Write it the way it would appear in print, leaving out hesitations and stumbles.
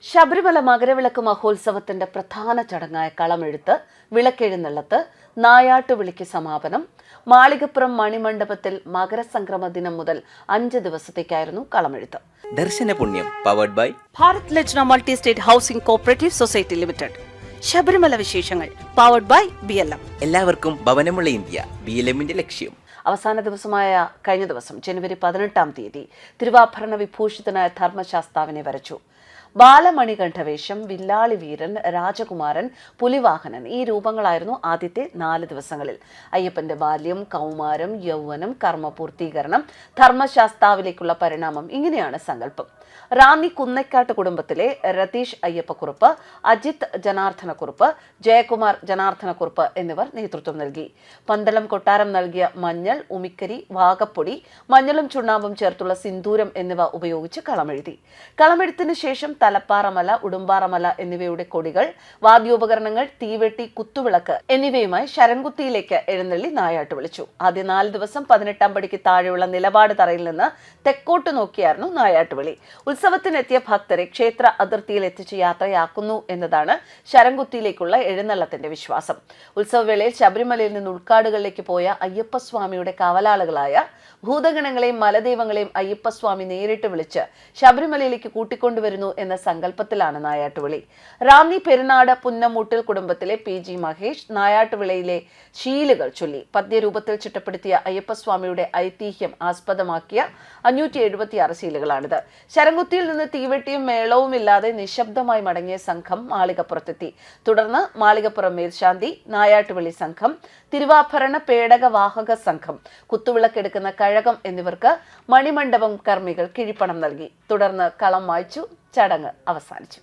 ശബരിമല മകരവിളക്ക് മഹോത്സവത്തിന്റെ പ്രധാന ചടങ്ങായ കളമെഴുത്ത്, വിളക്കെഴുന്നള്ളത്ത്, നായാട്ടുവിളിക്ക് സമാപനം മാളികപ്പുറം മണിമണ്ഡപത്തിൽ മകരസംക്രമ ദിനം മുതൽ 5 ദിവസത്തേക്കായിരുന്നു കളമെഴുത്ത്. ദർശന പുണ്യം powered by Bharat Lajna multi state housing cooperative society limited. Sabarimala വിശേഷങ്ങൾ പവർഡ് ബൈ BLM. എല്ലാവർക്കും ഭവനമുള്ള ഇന്ത്യ BLMന്റെ ലക്ഷ്യം. അവസാന ദിവസമായ കഴിഞ്ഞ ദിവസം ജനുവരി 18-ാം തീയതി തിരുവാഭരണ വിഭൂഷിതനായ ധർമ്മശാസ്താവിനെ വരച്ചു. ബാലമണികണ്ഠവേഷം, വില്ലാളി വീരൻ, രാജകുമാരൻ, പുലിവാഹനൻ ഈ രൂപങ്ങളായിരുന്നു ആദ്യത്തെ 4 ദിവസങ്ങളിൽ. അയ്യപ്പന്റെ ബാല്യം, കൗമാരം, യൗവനം, കർമ്മപൂർത്തീകരണം, ധർമ്മശാസ്താവിലേക്കുള്ള പരിണാമം, ഇങ്ങനെയാണ് സങ്കല്പം. റാന്നി കുന്നക്കാട്ട് കുടുംബത്തിലെ രതീഷ് അയ്യപ്പക്കുറുപ്പ്, അജിത് ജനാർദ്ദനക്കുറുപ്പ്, ജയകുമാർ ജനാർദ്ദനക്കുറുപ്പ് എന്നിവർ നേതൃത്വം നൽകി. പന്തളം കൊട്ടാരം നൽകിയ മഞ്ഞൾ, ഉമിക്കരി, വാകപ്പൊടി, മഞ്ഞളും ചുണ്ണാമ്പും ചേർത്തുള്ള സിന്ദൂരം എന്നിവ ഉപയോഗിച്ച് കളമെഴുതി. കളമെഴുത്തിന് ശേഷം തലപ്പാറമല, ഉടുമ്പാറമല എന്നിവയുടെ കൊടികൾ, വാദ്യോപകരണങ്ങൾ, തീവെട്ടി, കുത്തുവിളക്ക് എന്നിവയുമായി ശരംകുത്തിയിലേക്ക് എഴുന്നള്ളി നായാട്ട് വിളിച്ചു. ആദ്യ 4 ദിവസം 18-ാം പടിക്ക് താഴെയുള്ള നിലപാട് തറയിൽ നിന്ന് തെക്കോട്ട് നോക്കിയായിരുന്നു നായാട്ടുവിളി. ഉത്സവത്തിനെത്തിയ ഭക്തരെ ക്ഷേത്ര അതിർത്തിയിൽ എത്തിച്ച് യാത്രയാക്കുന്നു എന്നതാണ് ശരംകുത്തിയിലേക്കുള്ള എഴുന്നള്ളത്തിന്റെ വിശ്വാസം. ഉത്സവവേളയിൽ ശബരിമലയിൽ നിന്ന് ഉൾക്കാടുകളിലേക്ക് പോയ അയ്യപ്പസ്വാമിയുടെ കാവലാളുകളായ ഭൂതഗണങ്ങളെയും മലദൈവങ്ങളെയും അയ്യപ്പസ്വാമി നേരിട്ട് വിളിച്ച് ശബരിമലയിലേക്ക് കൂട്ടിക്കൊണ്ടുവരുന്നു എന്ന സങ്കല്പത്തിലാണ് നായാട്ടുവിളി. റാന്നി പെരുന്നാട് പുന്നമൂട്ടിൽ കുടുംബത്തിലെ PG മഹേഷ് നായാട്ടുവിളയിലെ ശീലുകൾ ചൊല്ലി. പദ്യരൂപത്തിൽ ചിട്ടപ്പെടുത്തിയ അയ്യപ്പസ്വാമിയുടെ ഐതിഹ്യം ആസ്പദമാക്കിയ 576 ശീലുകളാണിത്. ശരംകുത്തിയിൽ നിന്ന് തീവെട്ടിയും മേളവും ഇല്ലാതെ നിശബ്ദമായി മടങ്ങിയ സംഘം മാളികപ്പുറത്തെത്തി. തുടർന്ന് മാളികപ്പുറം മേൽശാന്തി, നായാട്ടുവിളി സംഘം, തിരുവാഭരണ പേടക വാഹക സംഘം, കുത്തുവിളക്കെടുക്കുന്ന കഴകം എന്നിവർക്ക് മണിമണ്ഡപം കർമ്മികൾ കിഴിപ്പണം നൽകി. തുടർന്ന് കളം മായ്ച്ചു ചടങ്ങ് അവസാനിച്ചു.